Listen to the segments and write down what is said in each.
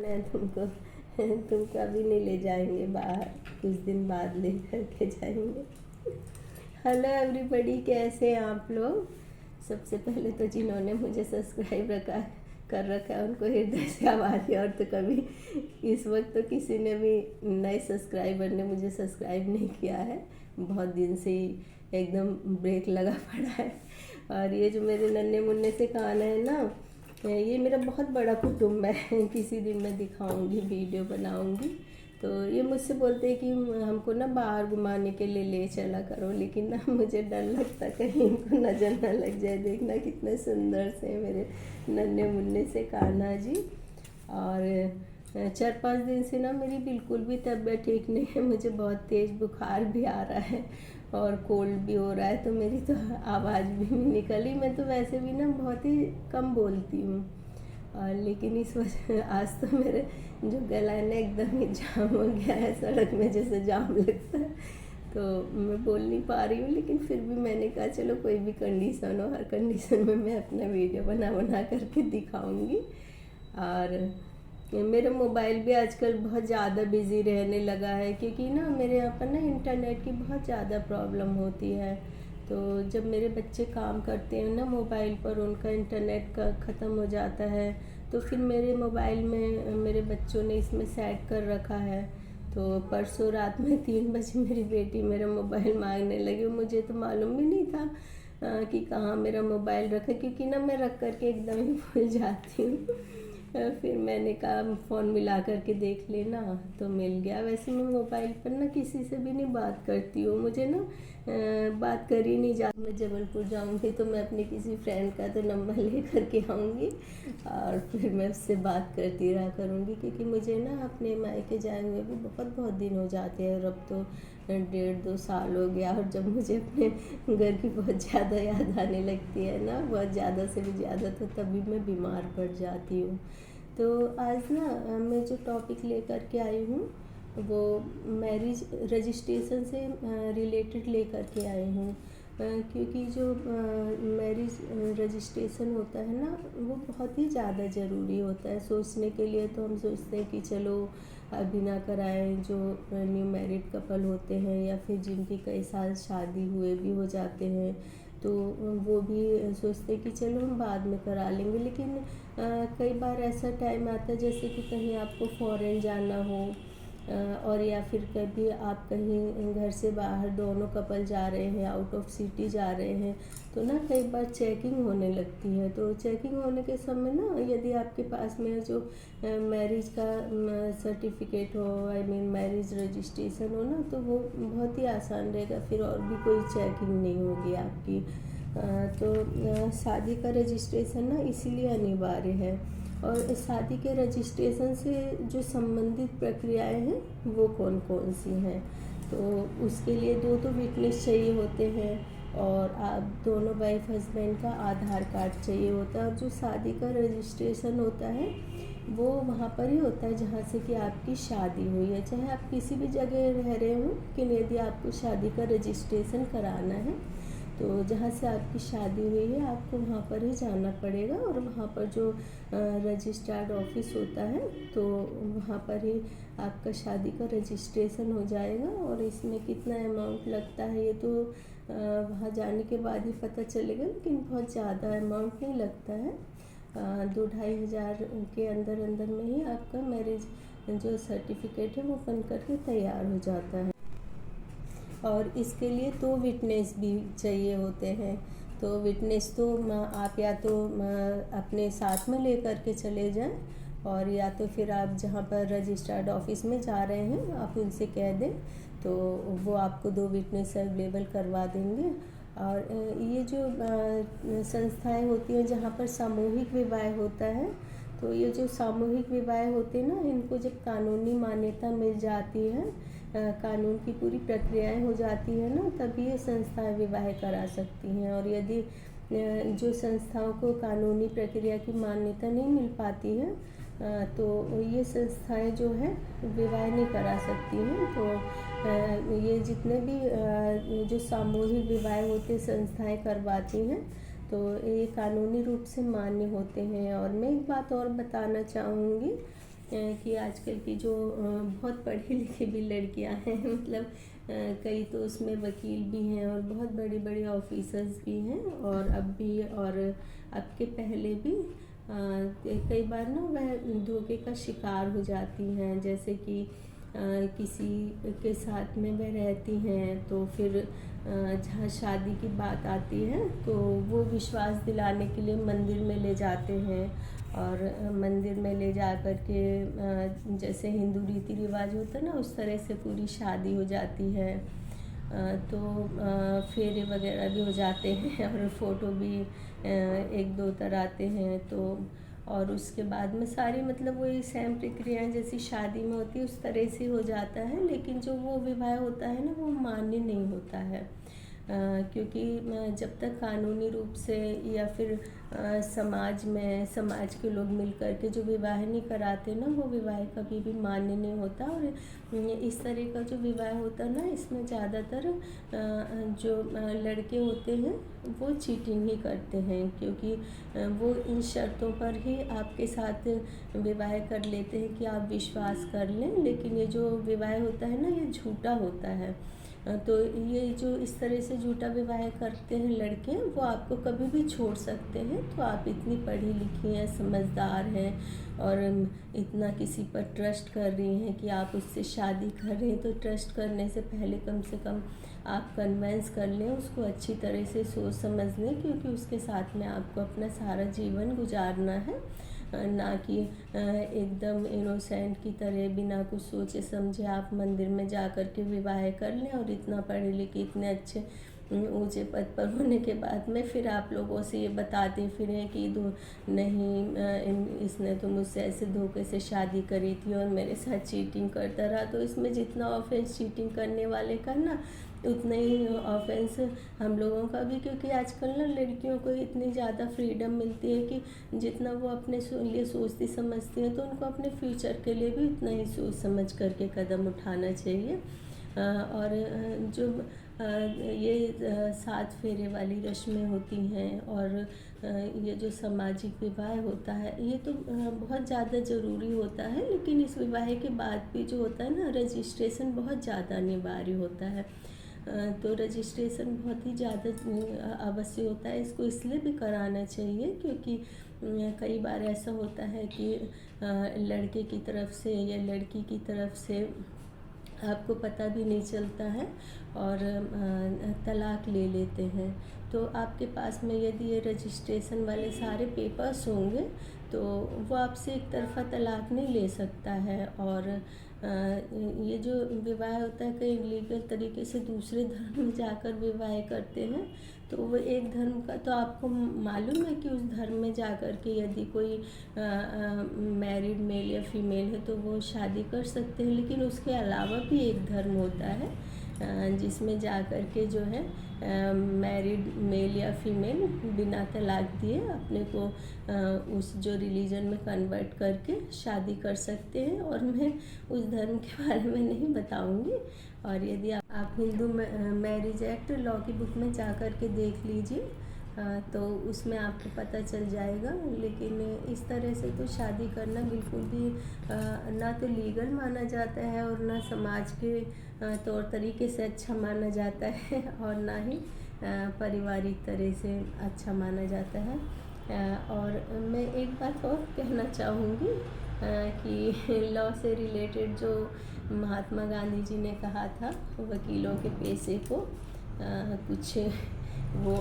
मैं तुमको तुमको अभी नहीं ले जाएंगे बाहर, कुछ दिन बाद ले करके जाएंगे। हेलो एवरीबॉडी, कैसे हैं आप लोग। सबसे पहले तो जिन्होंने मुझे सब्सक्राइब कर रखा है उनको हृदय से आभारी। और तो कभी इस वक्त तो किसी ने भी नए सब्सक्राइबर ने मुझे सब्सक्राइब नहीं किया है, बहुत दिन से ही एकदम ब्रेक लगा पड़ा है। और ये जो मेरे नन्हे मुन्ने से खाना है ना, ये मेरा बहुत बड़ा कुटुंब है। किसी दिन मैं दिखाऊंगी, वीडियो बनाऊंगी। तो ये मुझसे बोलते हैं कि हमको ना बाहर घुमाने के लिए ले चला करो, लेकिन ना मुझे डर लगता कहीं इनको नज़र ना लग जाए। देखना कितने सुंदर से मेरे नन्हे मुन्ने से कान्हा जी। और 4-5 दिन से ना मेरी बिल्कुल भी तबीयत ठीक नहीं है, मुझे बहुत तेज़ बुखार भी आ रहा है और कोल्ड भी हो रहा है, तो मेरी तो आवाज़ भी नहीं निकली। मैं तो वैसे भी ना बहुत ही कम बोलती हूँ, और लेकिन इस वजह आज तो मेरे जो गला है ना एकदम ही जाम हो गया है, सड़क में जैसे जाम लगता है। तो मैं बोल नहीं पा रही हूँ, लेकिन फिर भी मैंने कहा चलो कोई भी कंडीशन हो, हर कंडीशन में मैं अपना वीडियो बना करके दिखाऊंगी। और मेरा मोबाइल भी आजकल बहुत ज़्यादा बिज़ी रहने लगा है, क्योंकि ना मेरे यहाँ पर ना इंटरनेट की बहुत ज़्यादा प्रॉब्लम होती है। तो जब मेरे बच्चे काम करते हैं ना मोबाइल पर, उनका इंटरनेट का ख़त्म हो जाता है, तो फिर मेरे मोबाइल में मेरे बच्चों ने इसमें सेट कर रखा है। तो परसों रात में 3 बजे मेरी बेटी मेरा मोबाइल मांगने लगी। मुझे तो मालूम भी नहीं था कि कहाँ मेरा मोबाइल रखा, क्योंकि ना मैं रख करके एकदम ही भूल जाती हूँ। फिर मैंने कहा फ़ोन मिला करके देख लेना, तो मिल गया। वैसे मैं मोबाइल पर ना किसी से भी नहीं बात करती हूँ, मुझे ना बात कर ही नहीं जाती। मैं जबलपुर जाऊँगी तो मैं अपने किसी फ्रेंड का तो नंबर ले करके आऊँगी और फिर मैं उससे बात करती रहा करूँगी, क्योंकि मुझे ना अपने मायके जाए हुए भी बहुत बहुत दिन हो जाते हैं, और अब तो 1.5-2 साल हो गया। और जब मुझे अपने घर की बहुत ज़्यादा याद आने लगती है ना, बहुत ज़्यादा से भी ज़्यादा, तो तभी मैं बीमार पड़ जाती हूँ। तो आज ना मैं जो टॉपिक लेकर के आई हूँ वो मैरिज रजिस्ट्रेशन से रिलेटेड लेकर के आई हूँ। क्योंकि जो मैरिज रजिस्ट्रेशन होता है ना, वो बहुत ही ज़्यादा ज़रूरी होता है। सोचने के लिए तो हम सोचते हैं कि चलो अभी ना कराएं, जो न्यू मैरिड कपल होते हैं या फिर जिनकी कई साल शादी हुए भी हो जाते हैं, तो वो भी सोचते हैं कि चलो हम बाद में करा लेंगे। लेकिन कई बार ऐसा टाइम आता है जैसे कि कहीं आपको फ़ॉरेन जाना हो, और या फिर कभी आप कहीं घर से बाहर दोनों कपल जा रहे हैं, आउट ऑफ सिटी जा रहे हैं, तो ना कई बार चेकिंग होने लगती है। तो चेकिंग होने के समय ना यदि आपके पास में जो मैरिज का सर्टिफिकेट हो, आई मीन मैरिज रजिस्ट्रेशन हो ना, तो वो बहुत ही आसान रहेगा, फिर और भी कोई चेकिंग नहीं होगी आपकी। तो शादी का रजिस्ट्रेशन ना इसीलिए अनिवार्य है। और शादी के रजिस्ट्रेशन से जो संबंधित प्रक्रियाएं हैं वो कौन कौन सी हैं, तो उसके लिए 2 तो विटनेस चाहिए होते हैं, और आप दोनों वाइफ हस्बैंड का आधार कार्ड चाहिए होता है। और जो शादी का रजिस्ट्रेशन होता है वो वहाँ पर ही होता है जहाँ से कि आपकी शादी हुई है, चाहे आप किसी भी जगह रह रहे हो, लेकिन यदि आपको शादी का रजिस्ट्रेशन कराना है तो जहाँ से आपकी शादी हुई है आपको वहाँ पर ही जाना पड़ेगा। और वहाँ पर जो रजिस्ट्रार्ड ऑफिस होता है, तो वहाँ पर ही आपका शादी का रजिस्ट्रेशन हो जाएगा। और इसमें कितना अमाउंट लगता है ये तो वहाँ जाने के बाद ही पता चलेगा, लेकिन बहुत ज़्यादा अमाउंट नहीं लगता है। 2-2.5 हज़ार के अंदर अंदर में ही आपका मैरिज जो सर्टिफिकेट है वो बन करके तैयार हो जाता है। और इसके लिए 2 विटनेस भी चाहिए होते हैं। तो विटनेस तो आप या तो अपने साथ में ले करके चले जाएं, और या तो फिर आप जहाँ पर रजिस्टर्ड ऑफिस में जा रहे हैं आप उनसे कह दें, तो वो आपको 2 विटनेस अवेलेबल करवा देंगे। और ये जो संस्थाएं होती हैं जहाँ पर सामूहिक विवाह होता है, तो ये जो सामूहिक विवाह होते हैं ना, इनको जब कानूनी मान्यता मिल जाती है, कानून की पूरी प्रक्रियाएं हो जाती हैं ना, तभी ये संस्थाएं विवाह करा सकती हैं। और यदि जो संस्थाओं को कानूनी प्रक्रिया की मान्यता नहीं मिल पाती है, तो ये संस्थाएं जो है विवाह नहीं करा सकती हैं। तो ये जितने भी जो सामूहिक विवाह होते संस्थाएं करवाती हैं, तो ये कानूनी रूप से मान्य होते हैं। और मैं एक बात और बताना चाहूँगी कि आजकल की जो बहुत पढ़ी लिखी भी लड़कियां हैं मतलब कई तो उसमें वकील भी हैं और बहुत बड़ी बड़ी ऑफिसर्स भी हैं और अब भी और अब के पहले भी कई बार ना वह धोखे का शिकार हो जाती हैं। जैसे कि किसी के साथ में वह रहती हैं तो फिर जहाँ शादी की बात आती है तो वो विश्वास दिलाने के लिए मंदिर में ले जाते हैं और मंदिर में ले जा कर के जैसे हिंदू रीति रिवाज होता है ना उस तरह से पूरी शादी हो जाती है। तो फेरे वगैरह भी हो जाते हैं और फ़ोटो भी एक दो आते हैं। तो और उसके बाद में सारी मतलब वही सेम प्रक्रियाएं जैसी शादी में होती है उस तरह से हो जाता है, लेकिन जो वो विवाह होता है ना वो मान्य नहीं होता है। क्योंकि जब तक कानूनी रूप से या फिर समाज के लोग मिलकर के जो विवाह नहीं कराते ना वो विवाह कभी भी मान्य नहीं होता। और इस तरह का जो विवाह होता है ना इसमें ज़्यादातर जो लड़के होते हैं वो चीटिंग ही करते हैं, क्योंकि वो इन शर्तों पर ही आपके साथ विवाह कर लेते हैं कि आप विश्वास कर लें, लेकिन ये जो विवाह होता है ना ये झूठा होता है। तो ये जो इस तरह से झूठा विवाह करते हैं लड़के वो आपको कभी भी छोड़ सकते हैं। तो आप इतनी पढ़ी लिखी हैं, समझदार हैं और इतना किसी पर ट्रस्ट कर रही हैं कि आप उससे शादी कर रहे हैं, तो ट्रस्ट करने से पहले कम से कम आप कन्वेंस कर लें उसको, अच्छी तरह से सोच समझ लें, क्योंकि उसके साथ में आपको अपना सारा जीवन गुजारना है, ना कि एकदम इनोसेंट की तरह बिना कुछ सोचे समझे आप मंदिर में जा कर के विवाह कर लें। और इतना पढ़े लिखे इतने अच्छे ऊंचे पद पर होने के बाद में फिर आप लोगों से ये बताते फिरें कि नहीं इसने तो मुझसे ऐसे धोखे से शादी करी थी और मेरे साथ चीटिंग करता रहा। तो इसमें जितना ऑफेंस चीटिंग करने वाले का ना उतना ही ऑफेंस हम लोगों का भी, क्योंकि आजकल ना लड़कियों को इतनी ज़्यादा फ्रीडम मिलती है कि जितना वो अपने लिए सोचती समझती हैं तो उनको अपने फ्यूचर के लिए भी उतना ही सोच समझ करके कदम उठाना चाहिए। और जो ये 7 फेरे वाली रस्में होती हैं और ये जो सामाजिक विवाह होता है ये तो बहुत ज़्यादा ज़रूरी होता है, लेकिन इस विवाह के बाद भी जो होता है ना रजिस्ट्रेशन बहुत ज़्यादा अनिवार्य होता है। तो रजिस्ट्रेशन बहुत ही ज़्यादा आवश्यक होता है, इसको इसलिए भी कराना चाहिए क्योंकि कई बार ऐसा होता है कि लड़के की तरफ से या लड़की की तरफ से आपको पता भी नहीं चलता है और तलाक ले लेते हैं। तो आपके पास में यदि ये रजिस्ट्रेशन वाले सारे पेपर्स होंगे तो वो आपसे एक तरफ़ा तलाक नहीं ले सकता है। और ये जो विवाह होता है कई लीगल तरीके से दूसरे धर्म में जाकर विवाह करते हैं, तो वो एक धर्म का तो आपको मालूम है कि उस धर्म में जाकर के यदि कोई मैरिड मेल या फीमेल है तो वो शादी कर सकते हैं, लेकिन उसके अलावा भी एक धर्म होता है जिसमें जाकर के जो है मैरिड मेल या फीमेल बिना तलाक दिए अपने को उस जो रिलीजन में कन्वर्ट करके शादी कर सकते हैं। और मैं उस धर्म के बारे में नहीं बताऊंगी। और यदि आप हिंदू मैरिज एक्ट लॉ की बुक में जा कर के देख लीजिए तो उसमें आपको पता चल जाएगा। लेकिन इस तरह से तो शादी करना बिल्कुल भी ना तो लीगल माना जाता है और ना समाज के तौर तरीके से अच्छा माना जाता है और ना ही पारिवारिक तरह से अच्छा माना जाता है। और मैं एक बात और कहना चाहूँगी कि लॉ से रिलेटेड जो महात्मा गांधी जी ने कहा था वकीलों के पेशे को कुछ वो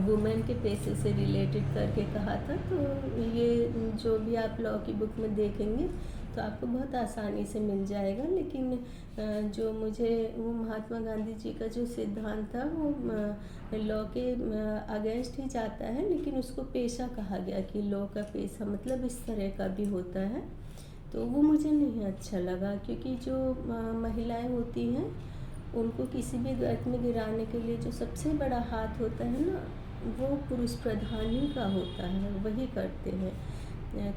वुमेन के पेशे से रिलेटेड करके कहा था। तो ये जो भी आप लॉ की बुक में देखेंगे तो आपको बहुत आसानी से मिल जाएगा। लेकिन जो मुझे वो महात्मा गांधी जी का जो सिद्धांत था वो लॉ के अगेंस्ट ही जाता है, लेकिन उसको पेशा कहा गया कि लॉ का पेशा मतलब इस तरह का भी होता है। तो वो मुझे नहीं अच्छा लगा, क्योंकि जो महिलाएं होती हैं उनको किसी भी गर्त में गिराने के लिए जो सबसे बड़ा हाथ होता है ना वो पुरुष प्रधान ही का होता है, वही करते हैं।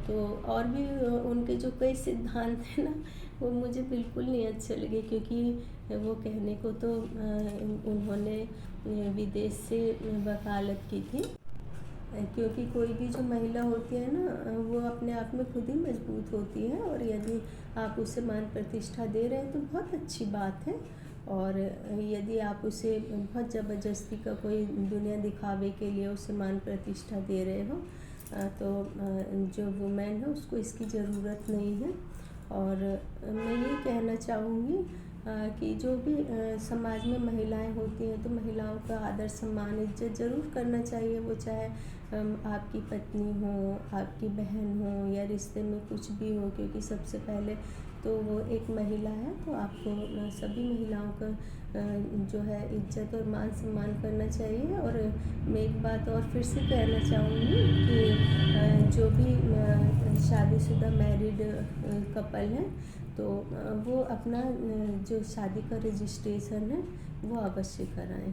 तो और भी उनके जो कई सिद्धांत हैं ना वो मुझे बिल्कुल नहीं अच्छे लगे, क्योंकि वो कहने को तो उन्होंने विदेश से वकालत की थी क्योंकि कोई भी जो महिला होती है ना, वो अपने आप में खुद ही मजबूत होती है, और यदि आप उसे मान प्रतिष्ठा दे रहे हैं तो बहुत अच्छी बात है। और यदि आप उसे बहुत ज़बरदस्ती का कोई दुनिया दिखावे के लिए उसे मान प्रतिष्ठा दे रहे हो, तो जो वुमेन है उसको इसकी ज़रूरत नहीं है। और मैं ये कहना चाहूँगी कि जो भी समाज में महिलाएं होती हैं तो महिलाओं का आदर सम्मान इज्जत ज़रूर करना चाहिए, वो चाहे आपकी पत्नी हो, आपकी बहन हो, या रिश्ते में कुछ भी हो, क्योंकि सबसे पहले तो वो एक महिला है। तो आपको सभी महिलाओं का जो है इज्जत और मान सम्मान करना चाहिए। और मैं एक बात और फिर से कहना चाहूँगी कि जो भी शादीशुदा मैरिड कपल हैं, तो वो अपना जो शादी का रजिस्ट्रेशन है वो अवश्य कराएं।